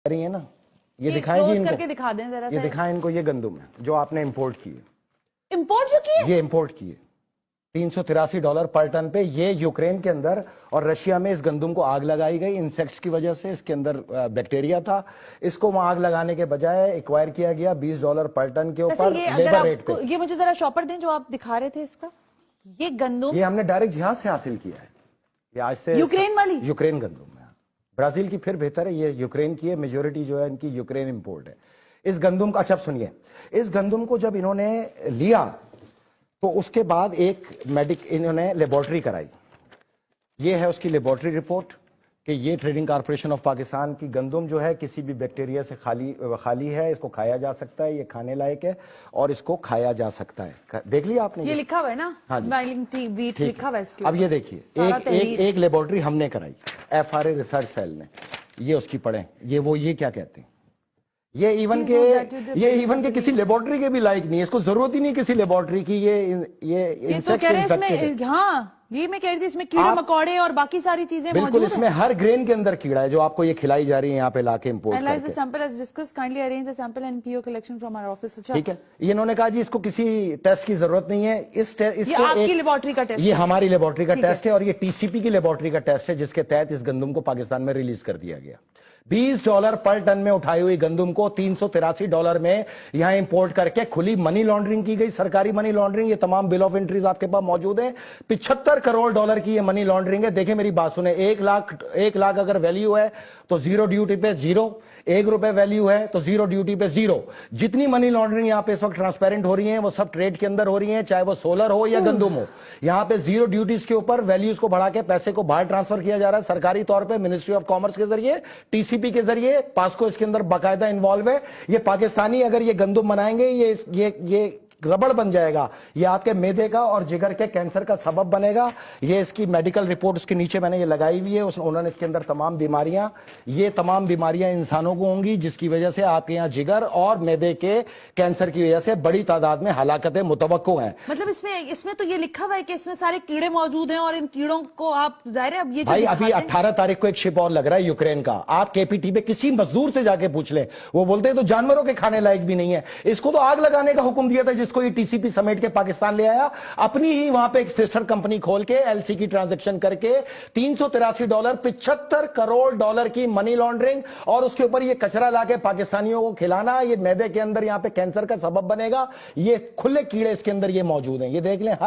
रही है ना, ये दिखाएं जी इनको, करके दिखा दें जरा, ये दिखाएं इनको, ये गंदुम है जो आपने इंपोर्ट की है। इंपोर्ट जो की है, ये इंपोर्ट की है $383 पर टन पे। ये यूक्रेन के अंदर और रशिया में इस गंदुम को आग लगाई गई इंसेक्ट्स की वजह से। इसके अंदर बैक्टीरिया था, इसको वहां आग लगाने के बजाय एक्वायर किया गया $20 पर टन के ऊपर लेबर रेट पे। ये मुझे जरा शॉपर दें जो आप दिखा रहे थे इसका, ये गंदुम ये हमने डायरेक्ट यहां से हासिल किया है, ये आज से यूक्रेन वाली, यूक्रेन गंदुम है। ब्राजील की फिर बेहतर है, ये यूक्रेन की है, मेजोरिटी जो है इनकी यूक्रेन इंपोर्ट है इस गंदुम का। अच्छा सुनिए, इस गंदुम को जब इन्होंने लिया तो उसके बाद इन्होंने लेबोरेटरी कराई। ये है उसकी लेबोरेटरी रिपोर्ट कि ये ट्रेडिंग कॉर्पोरेशन ऑफ पाकिस्तान की गंदुम जो है किसी भी बैक्टीरिया से खाली है, इसको खाया जा सकता है, ये खाने लायक है और इसको खाया जा सकता है। देख लिया आपने, ये लिखा हुआ है ना, हाँ जी, वीट लिखा हुआ है इसके। अब ये देखिए, एक लेबोरेटरी हमने कराई, FRA रिसर्च सेल ने, ये उसकी पढ़े, ये क्या कहते हैं, ये इवन के किसी लेबोरेटरी के भी लायक नहीं है, इसको जरूरत ही नहीं किसी लेबोरेटरी की। ये तो कह रहे हैं इसमें, हाँ ये मैं कह रही थी इसमें कीड़े मकोड़े और बाकी सारी चीजें बिल्कुल, इसमें हर ग्रेन के अंदर कीड़ा है जो आपको ये खिलाई जा रही है यहाँ पे लाके इंपोर्ट करके। Analyze the sample as discussed, kindly arrange the sample and PO collection from our office। ठीक है, ये इन्होंने कहा जी इसको किसी टेस्ट की जरूरत नहीं है, ये आपकी लेबोरेटरी का टेस्ट, ये हमारी लेबोरेटरी का टेस्ट है और ये TCP की लेबोरेटरी का टेस्ट है जिसके तहत इस गंदुम को पाकिस्तान में रिलीज कर दिया गया। $20 पर टन में उठाई हुई गंदुम को $383 में यहां इंपोर्ट करके खुली मनी लॉन्ड्रिंग की गई, सरकारी मनी लॉन्ड्रिंग। ये तमाम बिल ऑफ एंट्रीज आपके पास मौजूद है। $75 करोड़ की ये मनी लॉन्ड्रिंग है। देखिए मेरी बात सुने, 1 लाख अगर वैल्यू है तो जीरो ड्यूटी पे जीरो, ₹1 वैल्यू है तो जीरो ड्यूटी पे जीरो। जितनी मनी लॉन्ड्रिंग यहाँ पे इस वक्त ट्रांसपेरेंट हो रही है वो सब ट्रेड के अंदर हो रही है, चाहे वो सोलर हो या गंदुम हो। यहाँ पे जीरो ड्यूटीज के ऊपर वैल्यूज को बढ़ा के पैसे को बाहर ट्रांसफर किया जा रहा है सरकारी तौर पे, मिनिस्ट्री ऑफ कॉमर्स के जरिए, TCP के जरिए। पास्को इसके अंदर बाकायदा इन्वॉल्व है। ये पाकिस्तानी अगर ये गंदुम बनाएंगे ये रबड़ बन जाएगा, ये आपके मैदे का और जिगर के कैंसर का सबब बनेगा। ये इसकी मेडिकल रिपोर्ट उसके नीचे मैंने ये लगाई हुई है, उन्होंने इसके अंदर तमाम बीमारियां इंसानों को होंगी जिसकी वजह से आपके यहाँ जिगर और मैदे के कैंसर की वजह से बड़ी तादाद में हलाकतें मुतवक्को हैं। मतलब इसमें तो ये लिखा हुआ है कि इसमें सारे कीड़े मौजूद हैं और इन कीड़ों को आप जाहिर है, अब ये भाई अभी 18 तारीख को एक शिप और लग रहा है यूक्रेन का। आप KPT पे किसी मजदूर से जाके पूछ ले, वो बोलते हैं तो जानवरों के खाने लायक भी नहीं है। इसको तो आग लगाने का हुक्म दिया था जिसको ये TCP समेट के पाकिस्तान ले आया, अपनी ही वहां पे एक सिस्टर कंपनी खोल के LC की ट्रांजैक्शन करके $383, $75 करोड़ की मनी लॉन्ड्रिंग, और उसके ऊपर ये कचरा लाके पाकिस्तानियों को खिलाना। ये मैदे के अंदर यहाँ पे कैंसर का सबब बनेगा। ये खुले कीड़े इसके अंदर ये मौजूद हैं, ये देख लें।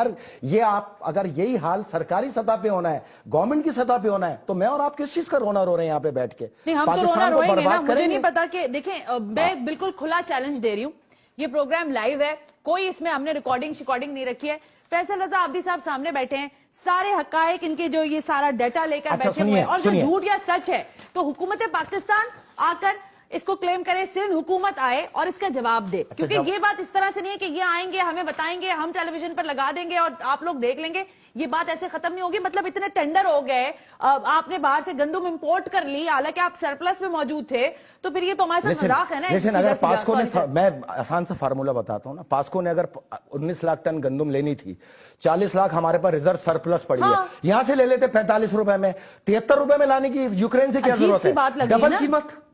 ये आप अगर यही हाल सरकारी सतह पे होना है, गवर्नमेंट की सतह पे होना है, तो मैं और आप किस चीज का रोना रो रहे हैं यहाँ पे बैठ के? नहीं, हम तो रोना रोएंगे ना। मुझे नहीं पता कि देखें, मैं बिल्कुल खुला चैलेंज दे रही हूँ, ये प्रोग्राम लाइव है, कोई इसमें हमने रिकॉर्डिंग नहीं रखी है। फैसल रजा आब्दी साहब सामने बैठे हैं, सारे हकायक इनके जो ये सारा डाटा लेकर बैठे हुए हैं, और जो झूठ या सच है तो हुकूमत पाकिस्तान आकर इसको क्लेम करे, सिंध हुकूमत आए और इसका जवाब दे। क्योंकि ये बात इस तरह से नहीं है कि ये आएंगे हमें बताएंगे, हम टेलीविजन पर लगा देंगे और आप लोग देख लेंगे, ये बात ऐसे खत्म नहीं होगी। मतलब इतने टेंडर हो गए, आपने बाहर से गंदम इंपोर्ट कर ली, हालांकि आप सरप्लस में मौजूद थे, तो फिर ये तो हमारे साथ मजाक है ना। लेकिन अगर पास्को ने, मैं आसान सा फार्मूला बताता हूं ना, पास्को ने अगर 19 लाख टन गंदम लेनी थी, 40 लाख हमारे पास रिजर्व सरप्लस पड़ी है, यहां से ले लेते ₹45 में, ₹73 में लाने की यूक्रेन से क्या जरूरत है?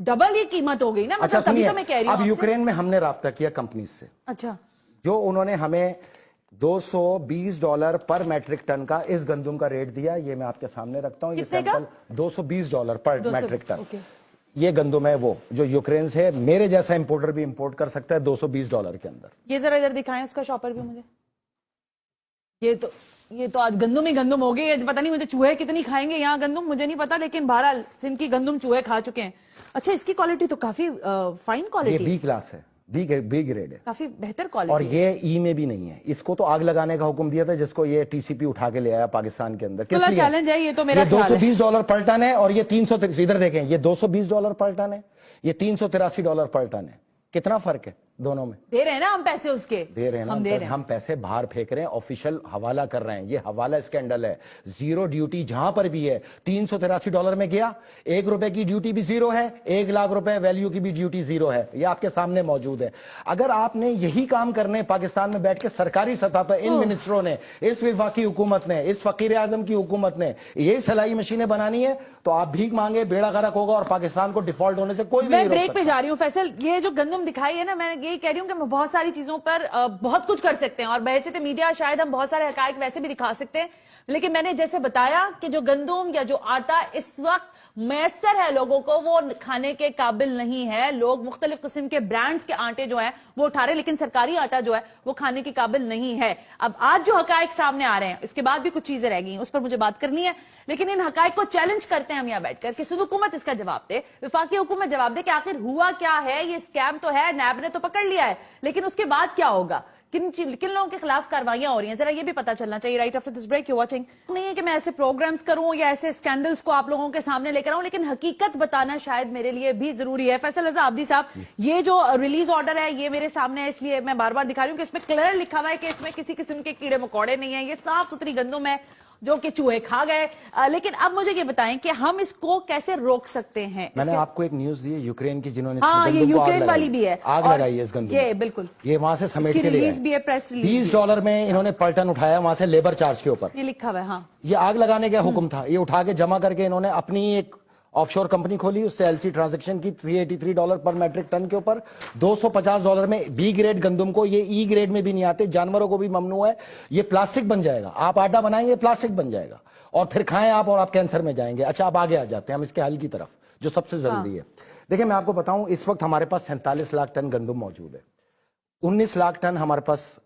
डबल ही कीमत हो गई ना। अच्छा सुनिए, अब यूक्रेन में हमने राब्ता किया कंपनी से, अच्छा, जो उन्होंने हमें $220 पर मैट्रिक टन का इस गंदुम का रेट दिया। ये मैं आपके सामने रखता हूं, ये सैंपल $220 पर मैट्रिक टन। ये गंदुम है वो जो यूक्रेन से मेरे जैसा इंपोर्टर भी इंपोर्ट कर सकता है $220 के अंदर। ये जरा इधर दिखाएं उसका शॉपर भी मुझे। ये तो आज गंदुम ही गंदुम हो गई है। पता नहीं मुझे चूहे कितनी खाएंगे यहाँ गंदुम, मुझे नहीं पता, लेकिन बहरहाल सिंध की गंदुम चूहे खा चुके हैं। अच्छा, इसकी क्वालिटी तो काफी फाइन क्वालिटी, बी क्लास है, बी ग्रेड है, काफी बेहतर क्वालिटी। और ये ई में भी नहीं है। इसको तो आग लगाने का हुक्म दिया था जिसको ये TCP उठा के ले आया पाकिस्तान के अंदर। खुला चैलेंज है ये तो मेरा। $220 पर टन है और ये 300, इधर देखें, ये $220 पर टन है, ये $383 पर टन है। कितना फर्क है? दोनों में दे रहे हैं ना हम पैसे, उसके दे रहे हैं ना हम दे रहे हैं। हम पैसे बाहर फेंक रहे हैं, ऑफिशियल हवाला कर रहे हैं। ये हवाला स्कैंडल है। जीरो ड्यूटी जहां पर भी है, $383 में गया, ₹1 की ड्यूटी भी जीरो है, ₹1,00,000 वैल्यू की भी ड्यूटी जीरो है। ये आपके सामने मौजूद है। अगर आपने यही काम करने पाकिस्तान में बैठ के सरकारी सतह पर इन मिनिस्टरों ने, इस वफाकी हुकूमत ने, इस फकीर आजम की हुकूमत ने यही सलाई मशीनें बनानी है, तो आप भीख मांगे, बेड़ा गर्क होगा और पाकिस्तान को डिफॉल्ट होने से कोई भी मैं नहीं रोक ब्रेक सकता। पे जा रही हूँ फैसल। ये जो गंदम दिखाई है ना, मैं यही कह रही हूँ कि हम बहुत सारी चीजों पर बहुत कुछ कर सकते हैं, और बहैसियत मीडिया शायद हम बहुत सारे हकायक वैसे भी दिखा सकते हैं, लेकिन मैंने जैसे बताया कि जो गंदम या जो आटा इस वक्त मैसर है लोगों को, वो खाने के काबिल नहीं है। लोग मुख्तलिफ किस्म के ब्रांड्स के आटे जो है वो उठा रहे हैं, लेकिन सरकारी आटा जो है वो खाने के काबिल नहीं है। अब आज जो हकायक सामने आ रहे हैं, इसके बाद भी कुछ चीजें रह गई, उस पर मुझे बात करनी है, लेकिन इन हकायक को चैलेंज करते हैं हम यहाँ बैठकर कि सुद हुकूमत इसका जवाब दे, वफाकी हुकूमत जवाब दे कि आखिर हुआ क्या है। ये स्कैम तो है, नैब ने तो पकड़ लिया है, लेकिन उसके बाद क्या होगा, किन लोगों के खिलाफ कार्रवाइयां हो रही हैं, जरा ये भी पता चलना चाहिए। Right after this break you watching. नहीं है कि मैं ऐसे प्रोग्राम्स करूं या ऐसे स्कैंडल्स को आप लोगों के सामने लेकर आऊं, लेकिन हकीकत बताना शायद मेरे लिए भी जरूरी है। फैसल रजा आब्दी साहब, ये जो रिलीज ऑर्डर है ये मेरे सामने है, इसलिए मैं बार बार दिखा रही हूं कि इसमें क्लियर लिखा हुआ है कि इसमें किसी किस्म के कीड़े मकोड़े नहीं है, ये साफ सुथरी गंदम है जो कि चूहे खा गए। लेकिन अब मुझे ये बताएं कि हम इसको कैसे रोक सकते हैं। मैंने आपको एक न्यूज दी है यूक्रेन की, जिन्होंने हाँ, ये यूक्रेन वाली भी है, आग लगाई है इस गंदम, ये बिल्कुल ये वहां से समेट के लिए रिलीज भी है, प्रेस रिलीज $20 में इन्होंने पलटन उठाया वहां से लेबर चार्ज के ऊपर, ये लिखा हुआ है। हाँ, ये आग लगाने का हुक्म था। ये उठा के जमा करके इन्होंने अपनी एक ऑफशोर कंपनी खोली, उससे एलसी ट्रांजैक्शन की $383 पर मैट्रिक टन के ऊपर, $250 में बी ग्रेड गंदम को, ये ई ग्रेड में भी नहीं आते, जानवरों को भी ममनू है। ये प्लास्टिक बन जाएगा, आप आटा बनाएंगे प्लास्टिक बन जाएगा और फिर खाएं आप और आप कैंसर में जाएंगे। अच्छा, अब आगे आ जाते हैं हम इसके हल की तरफ, जो सबसे जरूरी है। देखिए मैं आपको बताऊं, इस वक्त हमारे पास 47 लाख टन गंदम मौजूद है। 19 लाख टन हमारे पास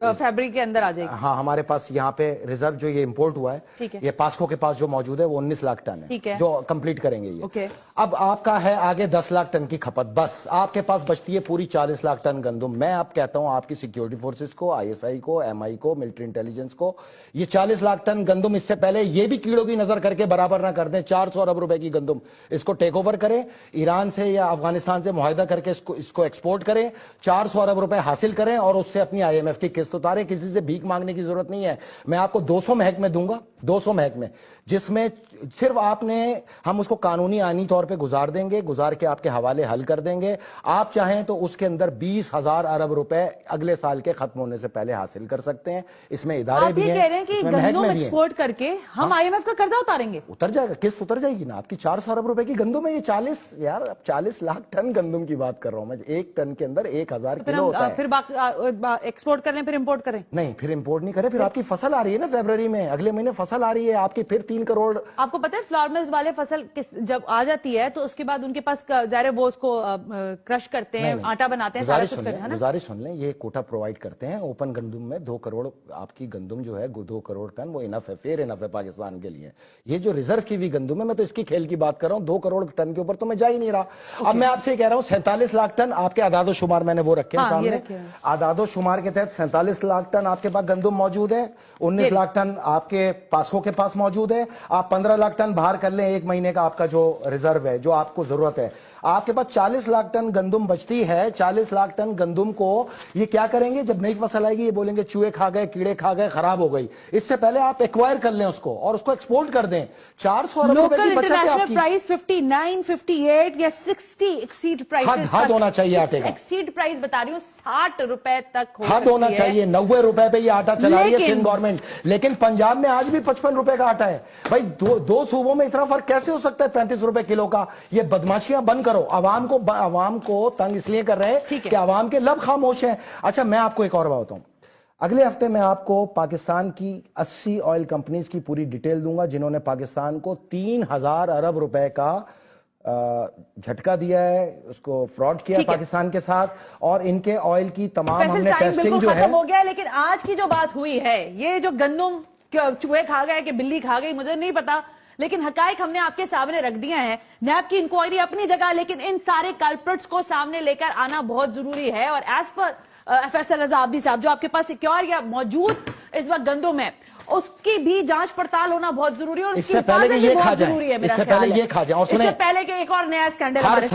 फैब्रिक के अंदर आ जाएगी। हाँ, हमारे पास यहाँ पे रिजर्व जो ये इंपोर्ट हुआ है, ठीक है, ये पास्को के पास जो मौजूद है वो 19 लाख टन है, ठीक है, जो कंप्लीट करेंगे ये। ओके। अब आपका है आगे 10 लाख टन की खपत, बस आपके पास बचती है पूरी 40 लाख टन गंदम। मैं आप कहता हूं आपकी सिक्योरिटी फोर्सेस को, ISI को, MI को, मिलिट्री इंटेलिजेंस को, ये 40 लाख टन गंदम इससे पहले ये भी कीड़ों की नजर करके बराबर ना कर दें, 400 अरब रुपए की गंदम इसको टेक ओवर करें, ईरान से या अफगानिस्तान से मुआहिदा करके इसको एक्सपोर्ट करें, 400 अरब रुपए हासिल करें और उससे अपनी IMF की किस्त उतारें। किसी से भीख मांगने की जरूरत नहीं है। मैं आपको 200 महकमे दूंगा, 200 महकमे, जिसमें सिर्फ आपने, हम उसको कानूनी आईनी तौर पे गुजार देंगे, गुजार के आपके हवाले हल कर देंगे। आप चाहें तो उसके अंदर 20,000 अरब रुपए अगले साल के खत्म होने से पहले हासिल कर सकते हैं। इसमें इदारे भी हैं, कह रहे हैं कि गंदम एक्सपोर्ट करके हम IMF का कर्जा उतारेंगे। उतर जाएगा, किस्त उतर जाएगी ना आपकी। 400 अरब रुपए की गंदम है ये। 40 लाख टन गंदम की बात कर रहा हूं मैं। एक टन के अंदर 1000 किलो होता है। फिर एक्सपोर्ट करें, फिर इंपोर्ट करें? नहीं, फिर इंपोर्ट नहीं करें। फिर आपकी फसल आ रही है ना फरवरी में, अगले महीने फसल आ रही है आपकी, फिर 3 करोड़। आपको पता है फ्लावर मिल्स वाले फसल जब आ जाती है तो उसके बाद उनके पास ज़ाहिर है वो उसको क्रश करते हैं, आटा बनाते हैं, सारा कुछ करते हैं ना। गुजारिश सुन लें, ये कोटा प्रोवाइड करते हैं ओपन गंदम में। 2 करोड़ आपकी गंदम जो है, 2 करोड़ टन, वो इनफ है, फेयर इनफ है पाकिस्तान के लिए। ये जो रिजर्व की हुई गंदम है, मैं तो इसकी खेल की बात कर रहा हूँ। 2 करोड़ टन के ऊपर तो मैं जा ही नहीं रहा। अब मैं आपसे कह रहा हूँ 47 लाख टन आपके आदादो शुमार मैंने वो रखे हैं सामने। आदादो शुमार के तहत 47 लाख टन आपके पास गंदम मौजूद है, 19 लाख टन आपके पास्को के पास मौजूद है। आप 15 लाख टन बाहर कर लें, एक महीने का आपका जो रिजर्व है, जो आपको जरूरत है। आपके पास 40 लाख टन गंदम बचती है। 40 लाख टन गंदम को ये क्या करेंगे, जब नई फसल आएगी ये बोलेंगे चूहे खा गए, कीड़े खा गए, खराब हो गई। इससे पहले आप एक्वायर कर लें उसको और उसको एक्सपोर्ट कर दें। 400 अरब रुपए की बचत है आपकी। प्राइस 59, 58 या 60 एक्सीड प्राइसेस हद होना चाहिए आटे का। एक्सीड प्राइस बता रही हूँ 60 रुपए तक हद होना चाहिए। 90 रुपए पे ये आटा चला रही है सिंध गवर्नमेंट, लेकिन पंजाब में आज भी 55 रुपए का आटा है। भाई दो सूबों में इतना फर्क कैसे हो सकता है 35 रुपए किलो का? ये बदमाशियां बंद करो। आवाम को तंग इसलिए कर रहे हैं कि आवाम के लब खामोश हैं। अच्छा, मैं आपको एक और बात बताऊं, अगले हफ्ते मैं आपको पाकिस्तान की 80 ऑयल कंपनीज की पूरी डिटेल दूंगा जिन्होंने पाकिस्तान को 3000 अरब रुपए का झटका दिया है, उसको फ्रॉड किया पाकिस्तान के साथ, और इनके ऑयल की तमाम हमने टेस्टिंग जो है हो गया। लेकिन आज की जो बात हुई है, ये जो गंदम चूहे खा गए कि बिल्ली खा गई मुझे नहीं पता, लेकिन हकायक हमने आपके सामने रख दिया है। नैब की इंक्वायरी अपनी जगह, लेकिन इन सारे कल्प्रिट्स को सामने लेकर आना बहुत जरूरी है। और एज पर फैसल रजा आब्दी साहब, जो आपके पास सिक्योर या मौजूद इस वक्त गंदम है, उसकी भी जांच पड़ताल होना बहुत जरूरी है और इससे पहले ये खा जाए, जरूरी है। इससे पहले ये खा जाए, और इससे पहले कि एक और नया स्कैंडल